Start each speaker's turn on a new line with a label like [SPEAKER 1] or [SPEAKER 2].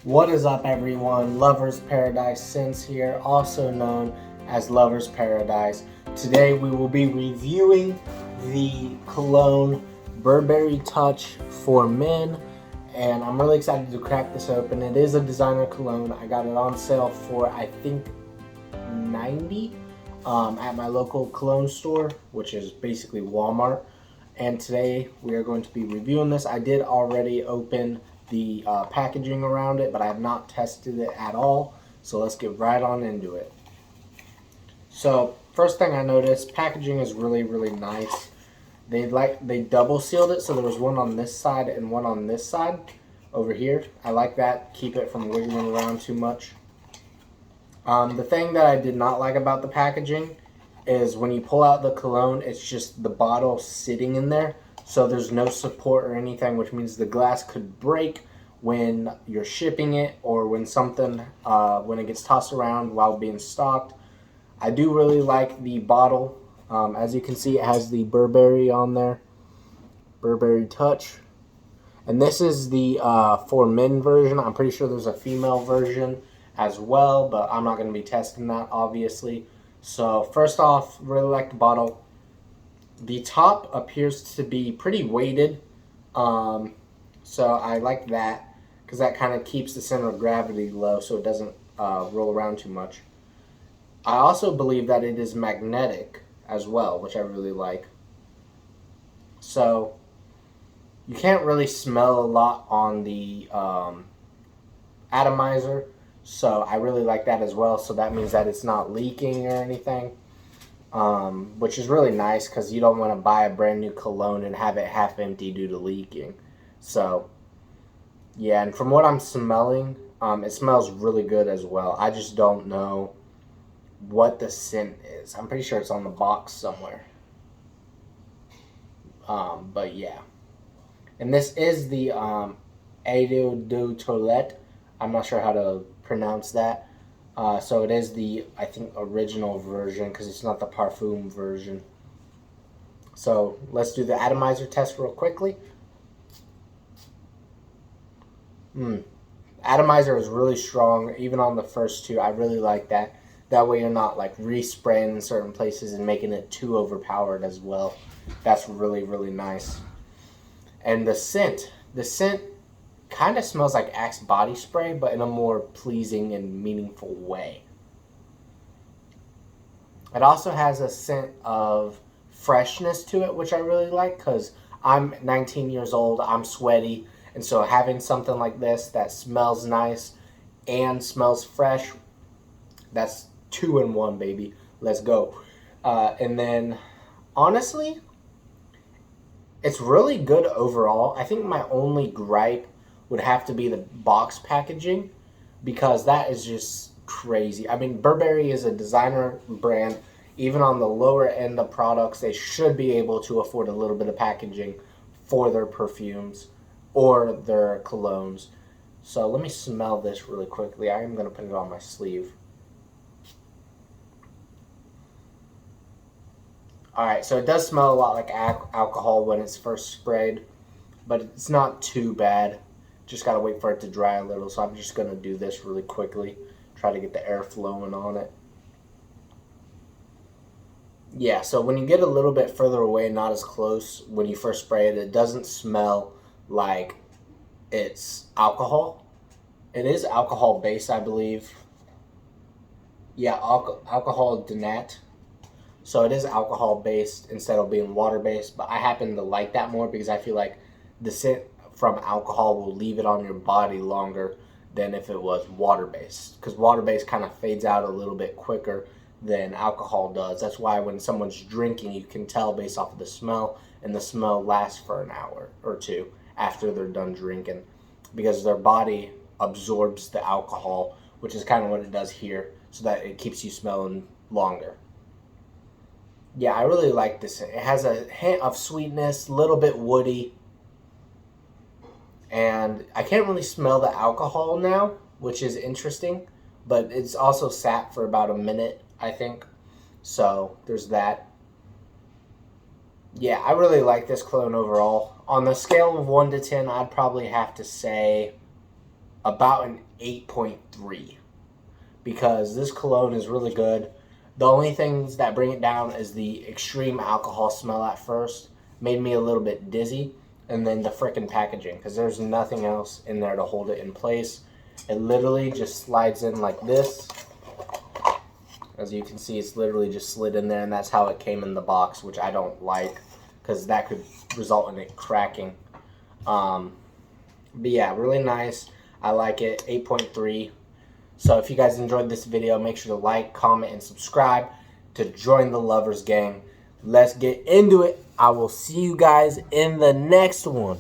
[SPEAKER 1] What is up, everyone? Lover's Paradise Scents here, also known as Lover's Paradise. Today we will be reviewing the Cologne Burberry Touch For Men, and I'm really excited to crack this open. It is a designer cologne. I got it on sale for, I think, $90 at my local cologne store, which is basically Walmart. And today we are going to be reviewing this. I did already open the packaging around it, but I have not tested it at all. So let's get right on into it. So first thing I noticed, packaging is really nice. They double sealed it, so there was one on this side and one on this side over here. I like that, keep it from wiggling around too much. The thing that I did not like about the packaging is when you pull out the cologne, it's just the bottle sitting in there. So there's no support or anything, which means the glass could break when you're shipping it or when when it gets tossed around while being stocked. I do really like the bottle. As you can see, it has the Burberry on there, Burberry Touch. And this is the for men version. I'm pretty sure there's a female version as well, but I'm not going to be testing that, obviously. So first off, really like the bottle. The top appears to be pretty weighted, so I like that because that kind of keeps the center of gravity low so it doesn't roll around too much. I also believe that it is magnetic as well, which I really like. So you can't really smell a lot on the atomizer, so I really like that as well. So that means that it's not leaking or anything, which is really nice because you don't want to buy a brand new cologne and have it half empty due to leaking. So yeah, and from what I'm smelling, it smells really good as well. I just don't know what the scent is. I'm pretty sure it's on the box somewhere. But yeah. And this is the Eau de Toilette. I'm not sure how to pronounce that. So it is the, I think, original version because it's not the parfum version. So let's do the atomizer test real quickly. Atomizer is really strong, even on the first two. I really like that. That way you're not like respraying in certain places and making it too overpowered as well. That's really nice. And the scent kind of smells like Axe body spray, but in a more pleasing and meaningful way. It also has a scent of freshness to it, which I really like because I'm 19 years old, I'm sweaty, and so having something like this that smells nice and smells fresh, that's 2 in 1, baby. Let's go. And then, honestly, it's really good overall. I think my only gripe would have to be the box packaging because that is just crazy. I mean, Burberry is a designer brand. Even on the lower end of products, they should be able to afford a little bit of packaging for their perfumes or their colognes. So let me smell this really quickly. I am going to put it on my sleeve. Alright, so it does smell a lot like alcohol when it's first sprayed, but it's not too bad. Just gotta wait for it to dry a little, so I'm just gonna do this really quickly. Try to get the air flowing on it. Yeah, so when you get a little bit further away, not as close, when you first spray it, it doesn't smell like it's alcohol. It is alcohol based, I believe. Yeah, alcohol denat. So it is alcohol based instead of being water based, but I happen to like that more because I feel like the scent from alcohol will leave it on your body longer than if it was water based, because water based kind of fades out a little bit quicker than alcohol does. That's why when someone's drinking, you can tell based off of the smell, and the smell lasts for an hour or two after they're done drinking because their body absorbs the alcohol, which is kind of what it does here, so that it keeps you smelling longer. Yeah, I really like this. It has a hint of sweetness, a little bit woody, and I can't really smell the alcohol now, which is interesting, but it's also sat for about a minute, I think. So there's that. Yeah, I really like this cologne overall. On the scale of 1 to 10, I'd probably have to say about an 8.3 because this cologne is really good. The only things that bring it down is the extreme alcohol smell at first. Made me a little bit dizzy. And then the frickin' packaging, because there's nothing else in there to hold it in place. It literally just slides in like this. As you can see, it's literally just slid in there, and that's how it came in the box, which I don't like, because that could result in it cracking. But yeah, really nice. I like it. 8.3. So if you guys enjoyed this video, make sure to like, comment, and subscribe to join the Lovers Gang. Let's get into it. I will see you guys in the next one.